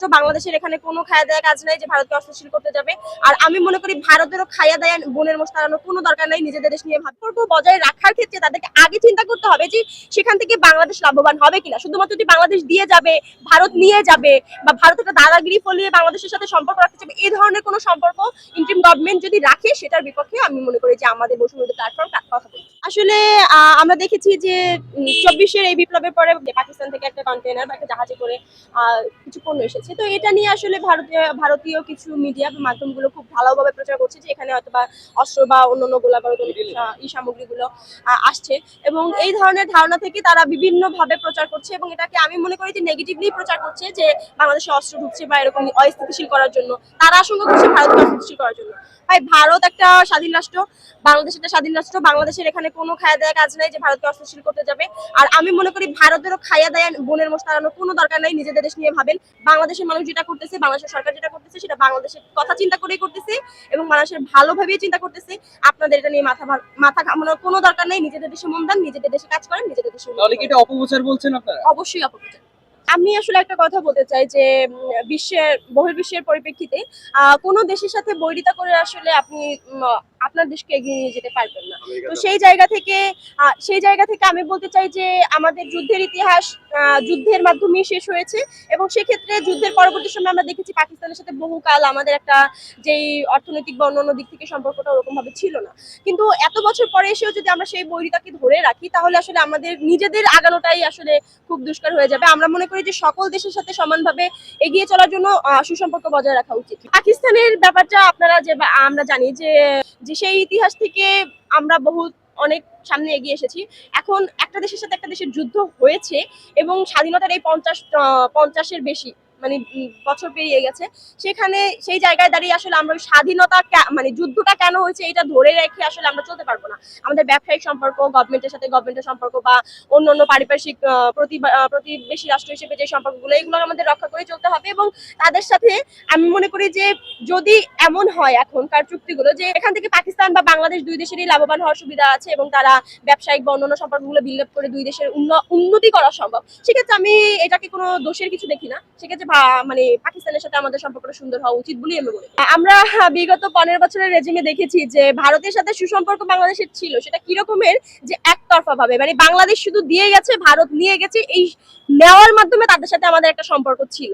তো বাংলাদেশের এখানে কোনো খায়া দেয়া কাজ নাই যে ভারতকে অস্থিতিশীল করতে যাবে। আর আমি মনে করি ভারতেরও খায়া দেয়া বোনের মোষ তাড়ানোর কোনো দরকার নাই। নিজেদের দেশ নিয়ে সম্পর্ক বজায় রাখার ক্ষেত্রে তাদেরকে আগে চিন্তা করতে হবে যে সেখান থেকে বাংলাদেশ লাভবান হবে কিনা। শুধুমাত্র যদি বাংলাদেশ দিয়ে যাবে, ভারত নিয়ে যাবে বা ভারত একটা দাদাগিরি ফলিয়ে বাংলাদেশের সাথে সম্পর্ক রাখতে চাবে, এই ধরনের কোনো সম্পর্ক ইন্টারিম গভর্নমেন্ট যদি রাখে সেটার বিপক্ষে আমি মনে করি যে আমাদের বসুন্ধরা প্ল্যাটফর্ম কথা বলছে। আসলে আমরা দেখেছি যে 24-এর এই বিপ্লবের পরে পাকিস্তান থেকে একটা কন্টেনার বা একটা জাহাজে করে কিছু পণ্য এসেছে। তো এটা নিয়ে আসলে ভারতীয় কিছু মিডিয়া বা মাধ্যমগুলো খুব ভালোভাবে প্রচার করছে যে এখানে হয়তো বা অস্ত্র বা অন্যান্য গোলাবারুদ সামগ্রীগুলো আসছে, এবং এই ধরনের ধারণা থেকে তারা বিভিন্ন ভাবে প্রচার করছে এবং এটাকে আমি মনে করি যে নেগেটিভলি প্রচার করছে যে বাংলাদেশে অস্ত্র ঢুকছে বা এরকম অস্থিতিশীল করার জন্য। তারা আশঙ্কা করছে ভারতকে অস্থিতিশীল করার জন্য। ভাই, ভারত একটা স্বাধীন রাষ্ট্র, বাংলাদেশ একটা স্বাধীন রাষ্ট্র। বাংলাদেশের এখানে কোনো খায়া দেয়া কাজ নাই যে ভারতকে অস্থিতিশীল করতে যাবে। আর আমি মনে করি ভারতেরও খায়া দেয়া বোনের মোষ তাড়ানোর কোনো দরকার নাই। নিজেদের দেশ নিয়ে ভাবেন। বাংলাদেশের মানুষ যেটা করতেছে, বাংলাদেশের সরকার যেটা করতেছে সেটা বাংলাদেশের কথা চিন্তা করেই করতেছে এবং বাংলাদেশের ভালোভাবেই চিন্তা করতেছে। আপনাদের এটা নিয়ে মাথা ঘামানোর কোনো দরকার নেই। নিজেদের দেশে মন দেন, নিজেদের দেশে কাজ করেন, নিজেদের দেশে। তাহলে কি এটা অপপ্রচার বলছেন আপনারা? অবশ্যই অপপ্রচার। আমি আসলে একটা কথা বলতে চাই যে বহির্বিশ্বের পরিপ্রেক্ষিতে কোনো দেশের সাথে বৈরিতা করে আসলে আপনি আপনার দেশকে এগিয়ে নিয়ে যেতে পারবেন না। তো সেই জায়গা থেকে আমি বলতে চাই যে আমাদের যুদ্ধের ইতিহাস যুদ্ধের মাধ্যমেই শেষ হয়েছে, এবং সেক্ষেত্রে যুদ্ধের পরবর্তী সময় আমরা দেখেছি পাকিস্তানের সাথে বহুকাল আমাদের একটা যেই অর্থনৈতিক বা অন্যান্য দিক থেকে সম্পর্কটা ওরকম ভাবে ছিল না। কিন্তু এত বছর পরে এসেও যদি আমরা সেই বৈরিতাকে ধরে রাখি তাহলে আসলে আমাদের নিজেদের আগানোটাই আসলে খুব দুষ্কর হয়ে যাবে। আমরা মনে করি যে সকল দেশের সাথে সমানভাবে এগিয়ে চলার জন্য সুসম্পর্ক বজায় রাখা উচিত। পাকিস্তানের ব্যাপারটা আমরা জানি যে সেই ইতিহাস থেকে আমরা অনেক সামনে এগিয়ে এসেছি। এখন একটা দেশের সাথে একটা দেশের যুদ্ধ হয়েছে এবং স্বাধীনতার এই 50-এর বেশি মানে বছর পেরিয়ে গেছে। সেই জায়গায় দাঁড়িয়ে আসলে আমরা স্বাধীনতা মানে যুদ্ধটা কেন হয়েছে এটা ধরে রেখে আসলে আমরা চলতে পারবো না। আমাদের ব্যবসায়িক সম্পর্ক, গভর্নমেন্টের সাথে গভর্নমেন্টের সম্পর্ক বা অন্যান্য পারিপার্শ্বিক প্রতিবেশী রাষ্ট্র হিসেবে যে সম্পর্কগুলো, এগুলো আমাদের রক্ষা করে চলতে হবে। এবং তাদের সাথে আমি মনে করি যে যদি এমন হয় এখনকার চুক্তিগুলো যে এখান থেকে পাকিস্তান বা বাংলাদেশ দুই দেশেরই লাভবান হওয়ার সুবিধা আছে এবং তারা ব্যবসায়িক বা অন্যান্য সম্পর্কগুলো বিল্ড আপ করে দুই দেশের উন্নতি করা সম্ভব, সেক্ষেত্রে আমি এটাকে কোনো দোষের কিছু দেখি না। সেক্ষেত্রে মানে পাকিস্তানের সাথে আমাদের সম্পর্কটা সুন্দর হওয়া উচিত বলেই আমি মনে করি। আমরা বিগত 15 বছরের রেজিমে দেখেছি যে ভারতের সাথে সুসম্পর্ক বাংলাদেশের ছিল, সেটা কিরকমের যে একতরফা ভাবে মানে বাংলাদেশ শুধু দিয়ে গেছে, ভারত নিয়ে গেছে, এই নেওয়ার মাধ্যমে তাদের সাথে আমাদের একটা সম্পর্ক ছিল।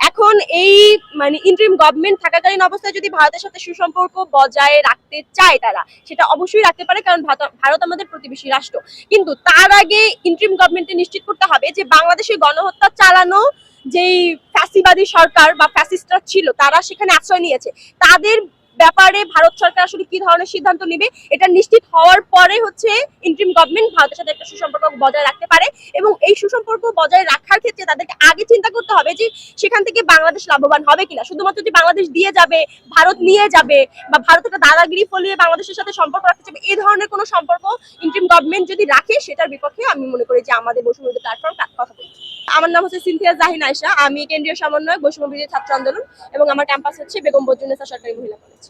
এখন এই মানে ইন্টারিম গভর্নমেন্ট থাকাকালীন অবস্থায় যদি ভারতের সাথে সুসম্পর্ক বজায় রাখতে চায় তারা, সেটা অবশ্যই রাখতে পারে, কারণ ভারত আমাদের প্রতিবেশী রাষ্ট্র। কিন্তু তার আগে ইন্টারিম গভর্নমেন্টে নিশ্চিত করতে হবে যে বাংলাদেশে গণহত্যা চালানো যেই ফ্যাসিবাদী সরকার বা ফ্যাসিস্টরা ছিল তারা সেখানে আশ্রয় নিয়েছে, তাদের ব্যাপারে ভারত সরকার আসলে কি ধরনের সিদ্ধান্ত নেবে এটা নিশ্চিত হওয়ার পরে হচ্ছে ইন্টারিম গভর্নমেন্ট ভারতের সাথে একটা সুসম্পর্ক বজায় রাখতে পারে। এবং এই সুসম্পর্ক বজায় রাখার ক্ষেত্রে তাদেরকে আগে চিন্তা করতে হবে যে সেখান থেকে বাংলাদেশ লাভবান হবে কিনা। শুধুমাত্র যদি বাংলাদেশ দিয়ে যাবে, ভারত নিয়ে যাবে বা ভারত একটা দাদাগিরি ফলিয়ে বাংলাদেশের সাথে সম্পর্ক রাখতে চাবে, এই ধরনের কোনো সম্পর্ক ইন্টারিম গভর্নমেন্ট যদি রাখে সেটার বিপক্ষে আমি মনে করি যে আমাদের বসুন্ধরা প্ল্যাটফর্ম কথা বলছে। আমার নাম হচ্ছে সিনথিয়া জাহিন আয়েশা, আমি কেন্দ্রীয় সমন্বয়ক বৈষম্য বিরোধী ছাত্র আন্দোলন, এবং আমার ক্যাম্পাস হচ্ছে বেগম বজরুন্নেসা সরকারি মহিলা কলেজ।